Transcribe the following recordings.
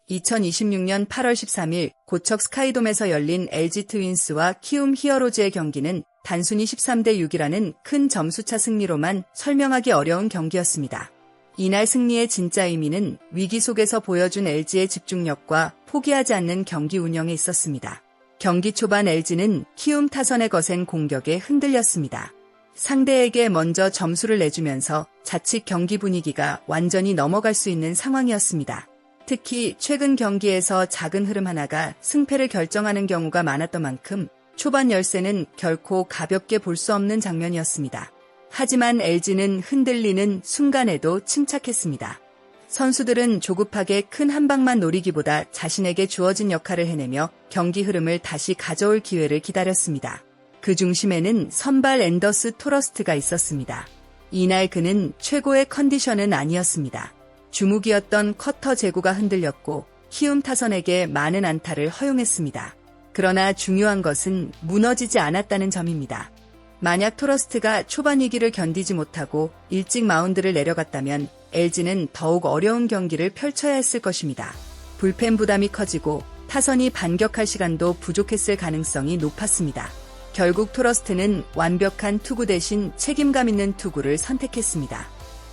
(2026년 8월 13일) 고척 스카이돔에서 열린 LG 트윈스와 키움 히어로즈의 경기는 단순히 13대 6이라는 큰 점수차 승리로만 설명하기 어려운 경기였습니다. 이날 승리의 진짜 의미는 위기 속에서 보여준 LG의 집중력과 포기하지 않는 경기 운영에 있었습니다. 경기 초반 LG는 키움 타선의 거센 공격에 흔들렸습니다. 상대에게 먼저 점수를 내주면서 자칫 경기 분위기가 완전히 넘어갈 수 있는 상황이었습니다. 특히 최근 경기에서 작은 흐름 하나가 승패를 결정하는 경우가 많았던 만큼 초반 열세는 결코 가볍게 볼 수 없는 장면이었습니다. 하지만 LG는 흔들리는 순간에도 침착했습니다. 선수들은 조급하게 큰 한 방만 노리기보다 자신에게 주어진 역할을 해내며 경기 흐름을 다시 가져올 기회를 기다렸습니다. 그 중심에는 선발 앤더스 토러스트가 있었습니다. 이날 그는 최고의 컨디션은 아니었습니다. 주무기였던 커터 제구가 흔들렸고 키움 타선에게 많은 안타를 허용했습니다. 그러나 중요한 것은 무너지지 않았다는 점입니다. 만약 토러스트가 초반 위기를 견디지 못하고 일찍 마운드를 내려갔다면 LG는 더욱 어려운 경기를 펼쳐야 했을 것입니다. 불펜 부담이 커지고 타선이 반격할 시간도 부족했을 가능성이 높았습니다. 결국 토러스트는 완벽한 투구 대신 책임감 있는 투구를 선택했습니다.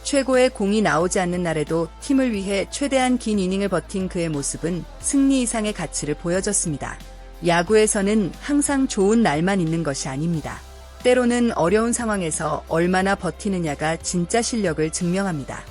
최고의 공이 나오지 않는 날에도 팀을 위해 최대한 긴 이닝을 버틴 그의 모습은 승리 이상의 가치를 보여줬습니다. 야구에서는 항상 좋은 날만 있는 것이 아닙니다. 때로는 어려운 상황에서 얼마나 버티느냐가 진짜 실력을 증명합니다.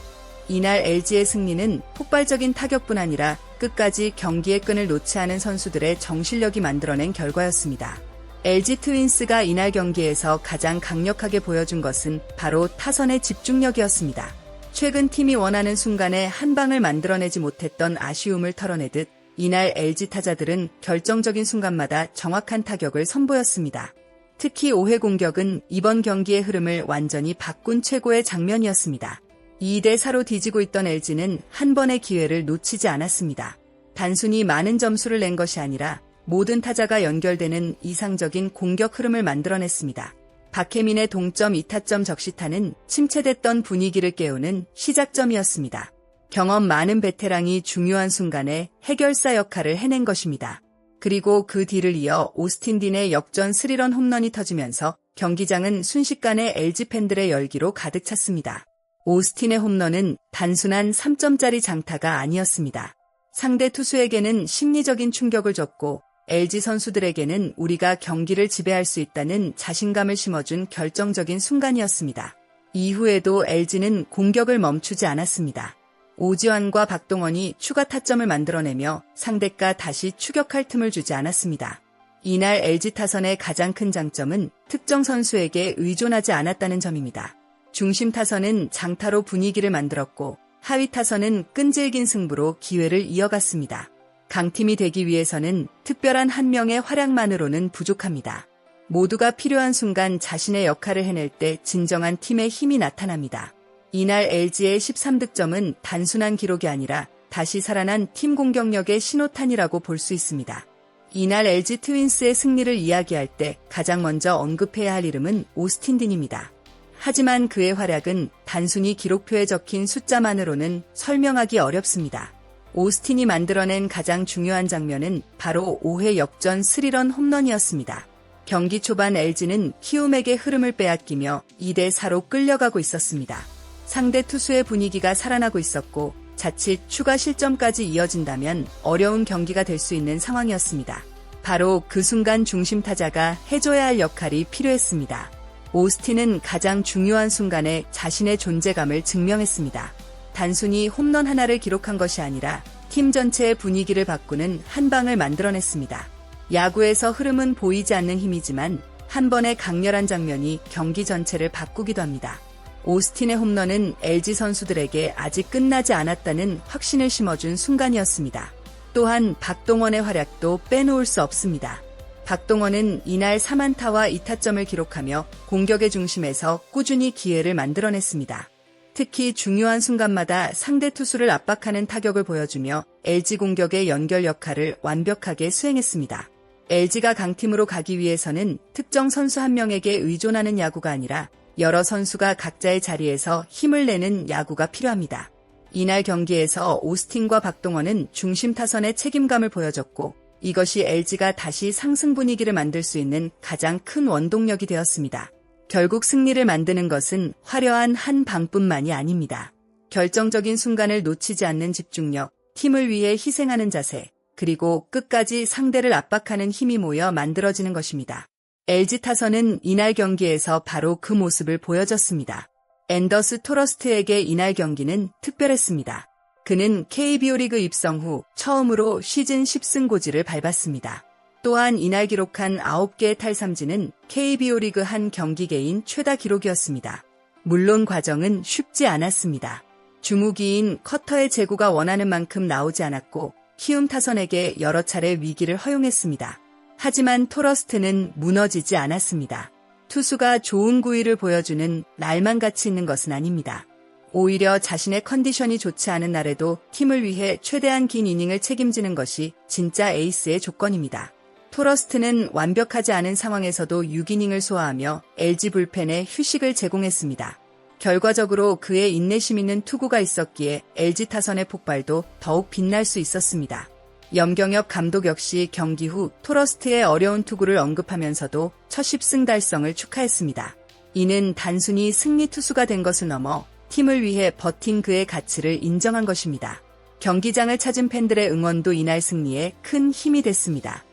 이날 LG의 승리는 폭발적인 타격뿐 아니라 끝까지 경기의 끈을 놓지 않은 선수들의 정실력이 만들어낸 결과였습니다. LG 트윈스가 이날 경기에서 가장 강력하게 보여준 것은 바로 타선의 집중력이었습니다. 최근 팀이 원하는 순간에 한 방을 만들어내지 못했던 아쉬움을 털어내듯 이날 LG 타자들은 결정적인 순간마다 정확한 타격을 선보였습니다. 특히 5회 공격은 이번 경기의 흐름을 완전히 바꾼 최고의 장면이었습니다. 2대 4로 뒤지고 있던 LG는 한 번의 기회를 놓치지 않았습니다. 단순히 많은 점수를 낸 것이 아니라 모든 타자가 연결되는 이상적인 공격 흐름을 만들어냈습니다. 박혜민의 동점 2타점 적시타는 침체됐던 분위기를 깨우는 시작점이었습니다. 경험 많은 베테랑이 중요한 순간에 해결사 역할을 해낸 것입니다. 그리고 그 뒤를 이어 오스틴 딘의 역전 3런 홈런이 터지면서 경기장은 순식간에 LG 팬들의 열기로 가득 찼습니다. 오스틴의 홈런은 단순한 3점짜리 장타가 아니었습니다. 상대 투수에게는 심리적인 충격을 줬고 LG 선수들에게는 우리가 경기를 지배할 수 있다는 자신감을 심어준 결정적인 순간이었습니다. 이후에도 LG는 공격을 멈추지 않았습니다. 오지환과 박동원이 추가 타점을 만들어내며 상대가 다시 추격할 틈을 주지 않았습니다. 이날 LG 타선의 가장 큰 장점은 특정 선수에게 의존하지 않았다는 점입니다. 중심 타선은 장타로 분위기를 만들었고 하위 타선은 끈질긴 승부로 기회를 이어갔습니다. 강팀이 되기 위해서는 특별한 한 명의 활약만으로는 부족합니다. 모두가 필요한 순간 자신의 역할을 해낼 때 진정한 팀의 힘이 나타납니다. 이날 LG의 13득점은 단순한 기록이 아니라 다시 살아난 팀 공격력의 신호탄이라고 볼 수 있습니다. 이날 LG 트윈스의 승리를 이야기할 때 가장 먼저 언급해야 할 이름은 오스틴 딘입니다. 하지만 그의 활약은 단순히 기록표에 적힌 숫자만으로는 설명하기 어렵습니다. 오스틴이 만들어낸 가장 중요한 장면은 바로 5회 역전 3런 홈런이었습니다. 경기 초반 LG는 키움에게 흐름을 빼앗기며 2대 4로 끌려가고 있었습니다. 상대 투수의 분위기가 살아나고 있었고 자칫 추가 실점까지 이어진다면 어려운 경기가 될 수 있는 상황이었습니다. 바로 그 순간 중심 타자가 해줘야 할 역할이 필요했습니다. 오스틴은 가장 중요한 순간에 자신의 존재감을 증명했습니다. 단순히 홈런 하나를 기록한 것이 아니라 팀 전체의 분위기를 바꾸는 한 방을 만들어냈습니다. 야구에서 흐름은 보이지 않는 힘이지만 한 번의 강렬한 장면이 경기 전체를 바꾸기도 합니다. 오스틴의 홈런은 LG 선수들에게 아직 끝나지 않았다는 확신을 심어준 순간이었습니다. 또한 박동원의 활약도 빼놓을 수 없습니다. 박동원은 이날 3안타와 2타점을 기록하며 공격의 중심에서 꾸준히 기회를 만들어냈습니다. 특히 중요한 순간마다 상대 투수를 압박하는 타격을 보여주며 LG 공격의 연결 역할을 완벽하게 수행했습니다. LG가 강팀으로 가기 위해서는 특정 선수 한 명에게 의존하는 야구가 아니라 여러 선수가 각자의 자리에서 힘을 내는 야구가 필요합니다. 이날 경기에서 오스틴과 박동원은 중심 타선의 책임감을 보여줬고 이것이 LG가 다시 상승 분위기를 만들 수 있는 가장 큰 원동력이 되었습니다. 결국 승리를 만드는 것은 화려한 한 방뿐만이 아닙니다. 결정적인 순간을 놓치지 않는 집중력, 팀을 위해 희생하는 자세, 그리고 끝까지 상대를 압박하는 힘이 모여 만들어지는 것입니다. LG 타선은 이날 경기에서 바로 그 모습을 보여줬습니다. 앤더스 토러스트에게 이날 경기는 특별했습니다. 그는 KBO 리그 입성 후 처음으로 시즌 10승 고지를 밟았습니다. 또한 이날 기록한 9개의 탈삼진은 KBO 리그 한 경기 개인 최다 기록이었습니다. 물론 과정은 쉽지 않았습니다. 주무기인 커터의 제구가 원하는 만큼 나오지 않았고 키움 타선에게 여러 차례 위기를 허용했습니다. 하지만 토러스트는 무너지지 않았습니다. 투수가 좋은 구위를 보여주는 날만 가치 있는 것은 아닙니다. 오히려 자신의 컨디션이 좋지 않은 날에도 팀을 위해 최대한 긴 이닝을 책임지는 것이 진짜 에이스의 조건입니다. 토러스트는 완벽하지 않은 상황에서도 6이닝을 소화하며 LG 불펜에 휴식을 제공했습니다. 결과적으로 그의 인내심 있는 투구가 있었기에 LG 타선의 폭발도 더욱 빛날 수 있었습니다. 염경엽 감독 역시 경기 후 토러스트의 어려운 투구를 언급하면서도 첫 10승 달성을 축하했습니다. 이는 단순히 승리 투수가 된 것을 넘어 팀을 위해 버틴 그의 가치를 인정한 것입니다. 경기장을 찾은 팬들의 응원도 이날 승리에 큰 힘이 됐습니다.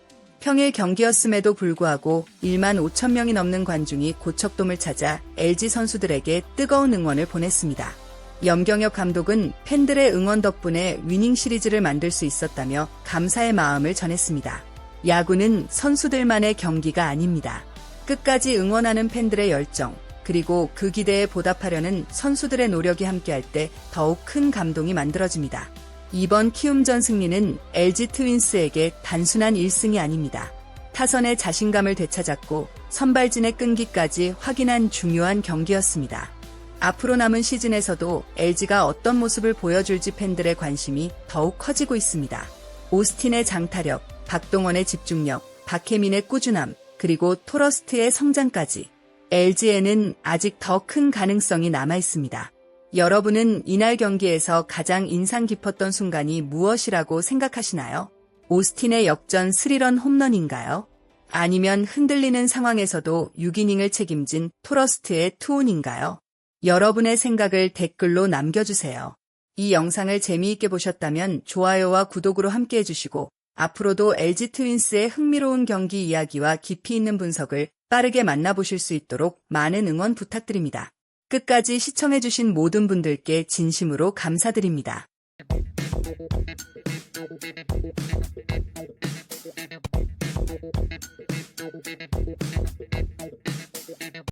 평일 경기였음에도 불구하고 1만 5천 명이 넘는 관중이 고척돔을 찾아 LG 선수들에게 뜨거운 응원을 보냈습니다. 염경엽 감독은 팬들의 응원 덕분에 위닝 시리즈를 만들 수 있었다며 감사의 마음을 전했습니다. 야구는 선수들만의 경기가 아닙니다. 끝까지 응원하는 팬들의 열정, 그리고 그 기대에 보답하려는 선수들의 노력이 함께할 때 더욱 큰 감동이 만들어집니다. 이번 키움전 승리는 LG 트윈스에게 단순한 1승이 아닙니다. 타선의 자신감을 되찾았고 선발진의 끈기까지 확인한 중요한 경기였습니다. 앞으로 남은 시즌에서도 LG가 어떤 모습을 보여줄지 팬들의 관심이 더욱 커지고 있습니다. 오스틴의 장타력, 박동원의 집중력, 박혜민의 꾸준함, 그리고 토러스트의 성장까지 LG에는 아직 더 큰 가능성이 남아 있습니다. 여러분은 이날 경기에서 가장 인상 깊었던 순간이 무엇이라고 생각하시나요? 오스틴의 역전 3런 홈런인가요? 아니면 흔들리는 상황에서도 6이닝을 책임진 토러스트의 투혼인가요? 여러분의 생각을 댓글로 남겨주세요. 이 영상을 재미있게 보셨다면 좋아요와 구독으로 함께 해주시고 앞으로도 LG 트윈스의 흥미로운 경기 이야기와 깊이 있는 분석을 빠르게 만나보실 수 있도록 많은 응원 부탁드립니다. 끝까지 시청해주신 모든 분들께 진심으로 감사드립니다.